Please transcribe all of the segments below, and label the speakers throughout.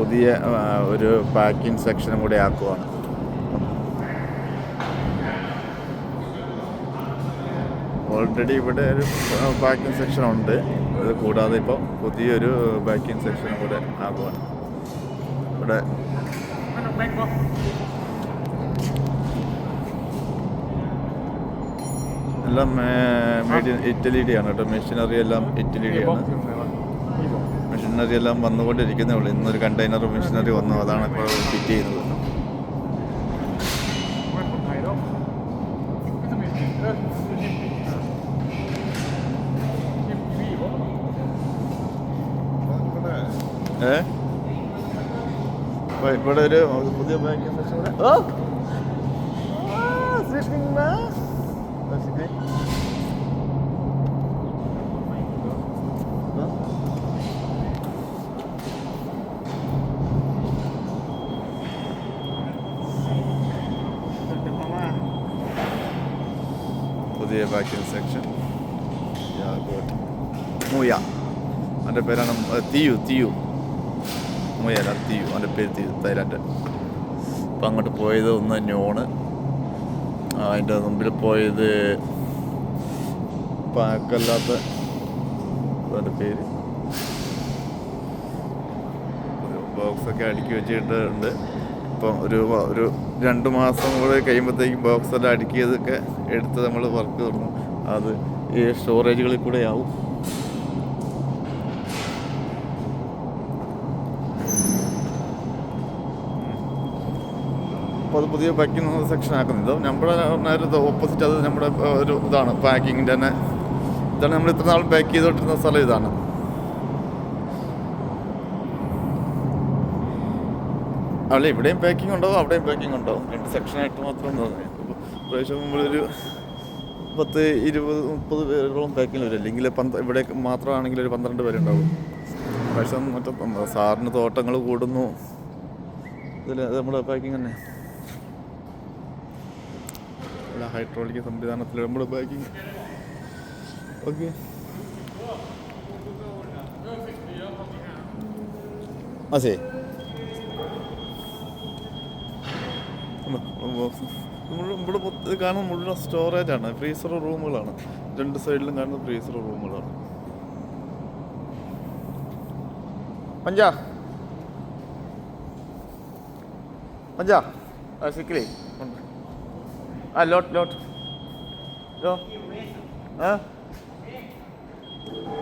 Speaker 1: പുതിയ ഒരു പാക്കിംഗ് സെക്ഷനും കൂടെ ആക്കുവാണ്. ഓൾറെഡി ഇവിടെ ഒരു പാക്കിംഗ് സെക്ഷൻ ഉണ്ട്. അത് കൂടാതെ ഇപ്പോൾ പുതിയൊരു പാക്കിംഗ് സെക്ഷനും കൂടെ ആക്കുവാണ്. ഇവിടെ എല്ലാം മേഡ് ഇൻ ഇറ്റലിയുടെയാണ് കേട്ടോ. മെഷീനറി എല്ലാം ഇറ്റലിയുടെയാണ്. മെഷീനറി എല്ലാം വന്നുകൊണ്ടിരിക്കുന്നേ ഉള്ളൂ. ഇന്നൊരു കണ്ടെയ്നർ മെഷീനറി വന്നു, അതാണ് ഇപ്പോൾ ഫിറ്റ് ചെയ്യുന്നത്. ഇവിടെ ഒരു പുതിയ പാക്കിംഗ് സെക്ഷൻ പുതിയ പാക്കിംഗ് സെക്ഷൻ മൂയ. അവൻ്റെ പേരാണ് തിയു മൂയല്ല തിയു, അവൻ്റെ പേര് തിയു, തായ്ലാൻഡ്. അപ്പം അങ്ങോട്ട് പോയത് ഒന്ന് നോണ്, അതിൻ്റെ മുമ്പിൽ പോയത് പാക്കല്ലാത്ത അതിൻ്റെ പേര് ബോക്സൊക്കെ അടുക്കി വെച്ചിട്ടുണ്ട്. ഇപ്പം ഒരു 2 മാസം കൂടെ കഴിയുമ്പോഴത്തേക്കും ബോക്സെല്ലാം അടുക്കിയതൊക്കെ എടുത്ത് നമ്മൾ വർക്ക് തുടങ്ങും. അത് ഈ സ്റ്റോറേജുകളിൽ കൂടെ ആവും. അപ്പോൾ അത് പുതിയ പാക്കിംഗ് സെക്ഷൻ ആക്കുന്നത്. നമ്മുടെ നേരത്തെ ഓപ്പോസിറ്റ് അത് നമ്മുടെ ഒരു ഇതാണ് പാക്കിങ്ങിൻ്റെ തന്നെ. ഇതാണ് നമ്മൾ ഇത്ര നാൾ പാക്ക് ചെയ്തുകൊണ്ടിരുന്ന സ്ഥലം. ഇതാണ് അല്ല, ഇവിടെയും പാക്കിംഗ് ഉണ്ടാവും, അവിടെയും പാക്കിംഗ് ഉണ്ടാവും. 2 സെക്ഷനായിട്ട് മാത്രം തോന്നി. പ്രാവശ്യം നമ്മളൊരു 10, 20, 30 പേരോളം പാക്കിങ്ങിൽ വരും. അല്ലെങ്കിൽ ഇവിടെ മാത്രമാണെങ്കിൽ ഒരു 12 പേരുണ്ടാവും. പ്രാവശ്യം മറ്റേ സാറിന് തോട്ടങ്ങൾ കൂടുന്നു. ഇതിൽ നമ്മുടെ പാക്കിങ് തന്നെ അല്ല, ഹൈഡ്രോളിക് സംവിധാനത്തിൽ നമ്മുടെ പാക്കിങ്. ഓക്കെ, അതെ. ഇവിടെ കാണുന്ന മുഴുവൻ സ്റ്റോറേജാണ്, ഫ്രീസർ റൂമുകളാണ്. 2 സൈഡിലും കാണുന്ന ഫ്രീസർ റൂമുകളാണ്. പഞ്ചാ സിക്കിലേ ലോട്ട്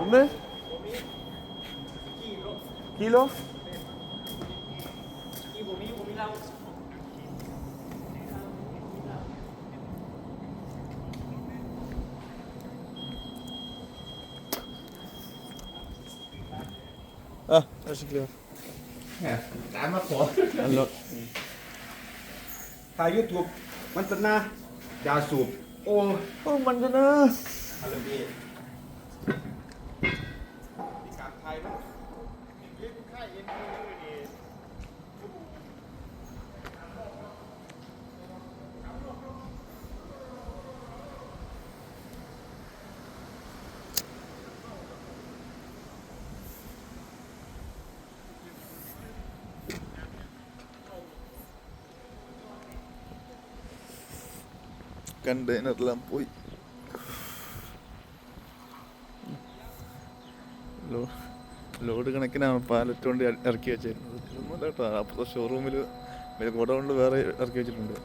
Speaker 1: ഒന്ന് kilo alsjeblieft.
Speaker 2: Ja, daar maar voor.
Speaker 1: Hallo.
Speaker 2: Ga YouTube, want daarna daar soep.
Speaker 1: Oh, mandana.
Speaker 2: Hallo weer. Die gaat kijken. Ik ga je niet.
Speaker 1: കണ്ടെയ്നറെല്ലാം പോയി. ലോഡ് കണക്കിനാണ് പാലറ്റ് കൊണ്ട് ഇറക്കി വെച്ചിരുന്നത്. ഇതൊന്നും കേട്ടോ, അപ്പുറത്തെ ഷോറൂമിൽ ഗോഡൗണിൽ വേറെ ഇറക്കി വെച്ചിട്ടുണ്ട്.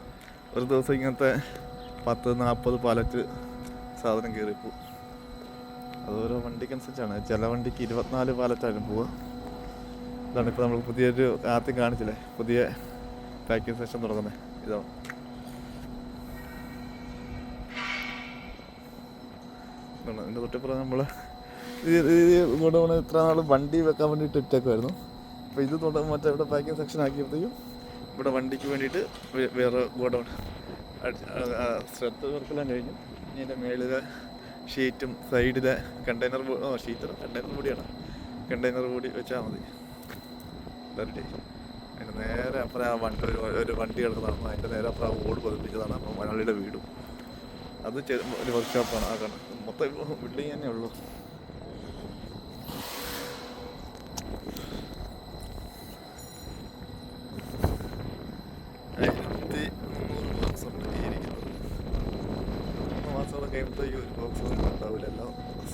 Speaker 1: ഒരു ദിവസം ഇങ്ങനത്തെ 10-40 പാലറ്റ് സാധനം കയറിപ്പോവും. അതോരോ വണ്ടിക്കനുസരിച്ചാണ്. ചില വണ്ടിക്ക് 24 പാലറ്റായാലും പോവുക. ഇതാണ് ഇപ്പോൾ നമ്മൾ പുതിയൊരു ആദ്യം കാണിച്ചില്ലേ, പുതിയ പാക്കിംഗ് സെക്ഷൻ തുടങ്ങുന്നത്. ഇതാണ് ഇതിൻ്റെ തൊട്ടിപ്പുറം നമ്മൾ ഗോഡൗൺ ഇത്ര നാൾ വണ്ടി വെക്കാൻ വേണ്ടിയിട്ട് ഇട്ടേക്കുമായിരുന്നു. അപ്പോൾ ഇത് മറ്റേ ഇവിടെ പാക്കിംഗ് സെക്ഷൻ ആക്കിയപ്പോഴത്തേക്കും ഇവിടെ വണ്ടിക്ക് വേണ്ടിയിട്ട് വേറെ ഗോഡൗൺ ശ്രദ്ധ വർക്കെല്ലാം കഴിഞ്ഞു. ഇനി എൻ്റെ മേളിലെ ഷീറ്റും സൈഡിലെ കണ്ടെയ്നർ ബോഡിയാണ്. കണ്ടെയ്നർ ബോഡി വെച്ചാൽ മതി. റെഡി. അതിൻ്റെ നേരെ അപ്പുറം ആ വണ്ടി ഒരു വണ്ടി കിടക്കുന്നതാണ്. അതിൻ്റെ നേരെ അപ്പുറം ഓട് പതിപ്പിച്ചതാണ്. അപ്പോൾ മലയാളിയുടെ വീടും അത് ഒരു വർക്ക്ഷോപ്പാണ്. ആ കാണുന്നത് മൊത്തം ബിൽഡിങ് തന്നെ ഉള്ളൂ.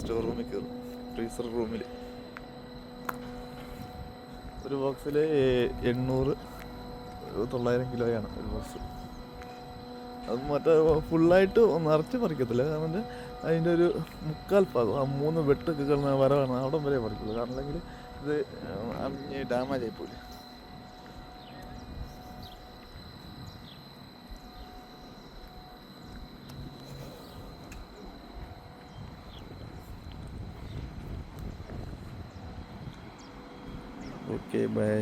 Speaker 1: സ്റ്റോർ റൂമിൽ കയറും. ഫ്രീസർ റൂമിൽ ഒരു ബോക്സിൽ 800-900 കിലോയാണ് ഒരു ബോക്സ്. അത് മറ്റേ ഫുള്ളായിട്ട് നിറച്ച് പറിക്കത്തില്ല, കാരണം അതിൻ്റെ ഒരു മുക്കാൽ ഭാഗം, ആ 3 വെട്ടൊക്കെ കിടന്ന വരവാണ് അവിടം വരെ പറിക്കുള്ളൂ. കാരണം അല്ലെങ്കിൽ ഇത് ഡാമേജ് ആയിപ്പോയില്ല. Okay, by.